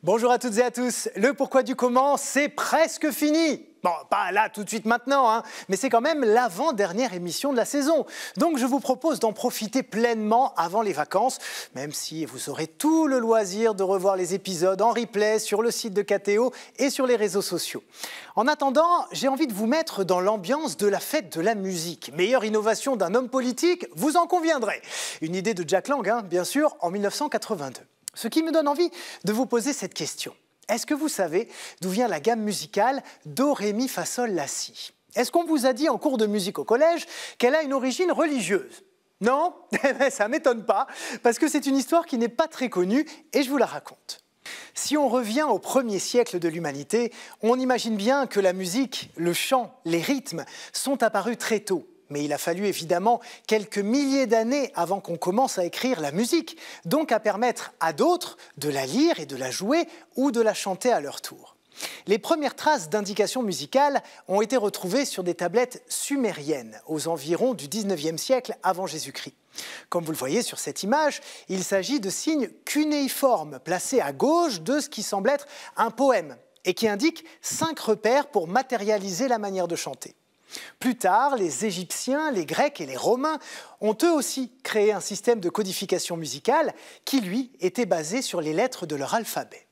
Bonjour à toutes et à tous, le pourquoi du comment, c'est presque fini. Bon, pas là tout de suite maintenant, mais c'est quand même l'avant-dernière émission de la saison. Donc je vous propose d'en profiter pleinement avant les vacances, même si vous aurez tout le loisir de revoir les épisodes en replay sur le site de KTO et sur les réseaux sociaux. En attendant, j'ai envie de vous mettre dans l'ambiance de la fête de la musique. Meilleure innovation d'un homme politique, vous en conviendrez. Une idée de Jack Lang, bien sûr, en 1982. Ce qui me donne envie de vous poser cette question. Est-ce que vous savez d'où vient la gamme musicale Do, Ré, Mi, Fa, Sol, La, Si? Est-ce qu'on vous a dit en cours de musique au collège qu'elle a une origine religieuse? Non? Ça ne m'étonne pas, parce que c'est une histoire qui n'est pas très connue et je vous la raconte. Si on revient au premier siècle de l'humanité, on imagine bien que la musique, le chant, les rythmes sont apparus très tôt. Mais il a fallu évidemment quelques milliers d'années avant qu'on commence à écrire la musique, donc à permettre à d'autres de la lire et de la jouer ou de la chanter à leur tour. Les premières traces d'indications musicales ont été retrouvées sur des tablettes sumériennes aux environs du 19e siècle avant Jésus-Christ. Comme vous le voyez sur cette image, il s'agit de signes cunéiformes placés à gauche de ce qui semble être un poème et qui indiquent 5 repères pour matérialiser la manière de chanter. Plus tard, les Égyptiens, les Grecs et les Romains ont eux aussi créé un système de codification musicale qui, lui, était basé sur les lettres de leur alphabet.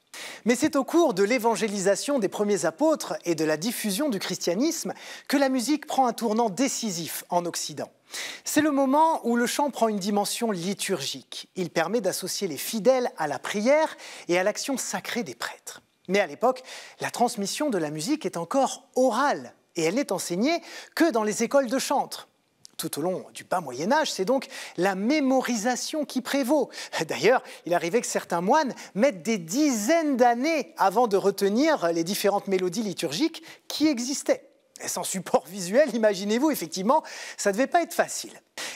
Mais c'est au cours de l'évangélisation des premiers apôtres et de la diffusion du christianisme que la musique prend un tournant décisif en Occident. C'est le moment où le chant prend une dimension liturgique. Il permet d'associer les fidèles à la prière et à l'action sacrée des prêtres. Mais à l'époque, la transmission de la musique est encore orale. Et elle n'est enseignée que dans les écoles de chantre. Tout au long du bas Moyen-Âge, c'est donc la mémorisation qui prévaut. D'ailleurs, il arrivait que certains moines mettent des dizaines d'années avant de retenir les différentes mélodies liturgiques qui existaient. Et sans support visuel, imaginez-vous, effectivement, ça ne devait pas être facile.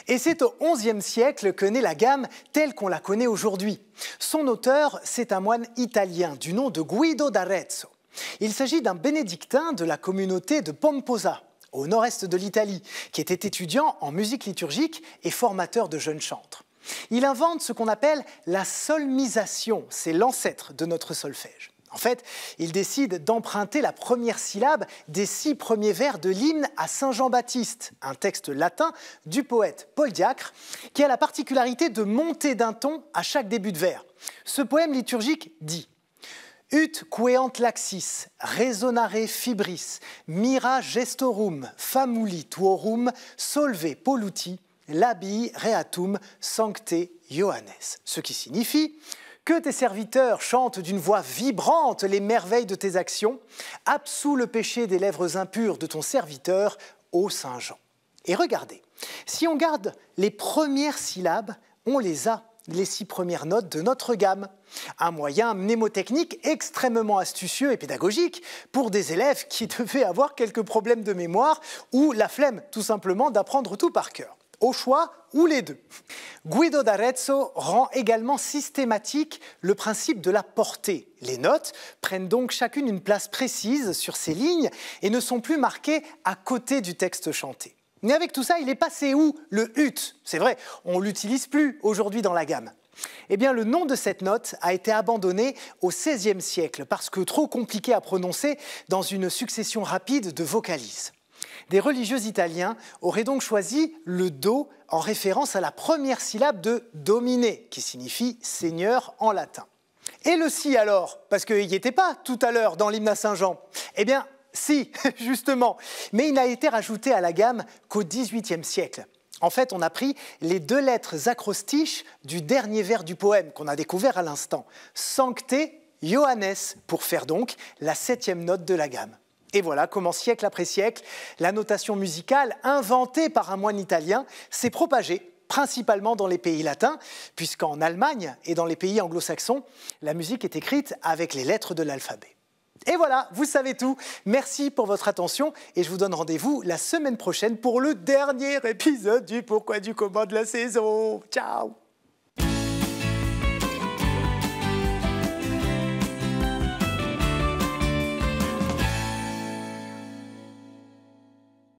Et c'est au XIe siècle que naît la gamme telle qu'on la connaît aujourd'hui. Son auteur, c'est un moine italien du nom de Guido d'Arezzo. Il s'agit d'un bénédictin de la communauté de Pomposa, au nord-est de l'Italie, qui était étudiant en musique liturgique et formateur de jeunes chantres. Il invente ce qu'on appelle la solmisation, c'est l'ancêtre de notre solfège. En fait, il décide d'emprunter la première syllabe des 6 premiers vers de l'hymne à Saint Jean-Baptiste, un texte latin du poète Paul Diacre, qui a la particularité de monter d'un ton à chaque début de vers. Ce poème liturgique dit « Ut queant laxis, resonare fibris, mira gestorum, famuli tuorum, solve polluti, labii reatum, sancte Ioannes ». Ce qui signifie que tes serviteurs chantent d'une voix vibrante les merveilles de tes actions, absous le péché des lèvres impures de ton serviteur, ô Saint Jean. Et regardez, si on garde les premières syllabes, on les a, les 6 premières notes de notre gamme. Un moyen mnémotechnique extrêmement astucieux et pédagogique pour des élèves qui devaient avoir quelques problèmes de mémoire ou la flemme tout simplement d'apprendre tout par cœur. Au choix, ou les deux. Guido d'Arezzo rend également systématique le principe de la portée. Les notes prennent donc chacune une place précise sur ces lignes et ne sont plus marquées à côté du texte chanté. Mais avec tout ça, il est passé où le ut? C'est vrai, on ne l'utilise plus aujourd'hui dans la gamme. Eh bien, le nom de cette note a été abandonné au XVIe siècle parce que trop compliqué à prononcer dans une succession rapide de vocalises. Des religieux italiens auraient donc choisi le Do en référence à la première syllabe de domine, qui signifie Seigneur en latin. Et le Si alors? Parce qu'il n'y était pas tout à l'heure dans l'hymne à Saint Jean. Eh bien, si, justement, mais il n'a été rajouté à la gamme qu'au XVIIIe siècle. En fait, on a pris les 2 lettres acrostiches du dernier vers du poème qu'on a découvert à l'instant, Sancte Ioannes, pour faire donc la 7e note de la gamme. Et voilà comment, siècle après siècle, la notation musicale, inventée par un moine italien, s'est propagée, principalement dans les pays latins, puisqu'en Allemagne et dans les pays anglo-saxons, la musique est écrite avec les lettres de l'alphabet. Et voilà, vous savez tout. Merci pour votre attention et je vous donne rendez-vous la semaine prochaine pour le dernier épisode du Pourquoi du comment de la saison. Ciao!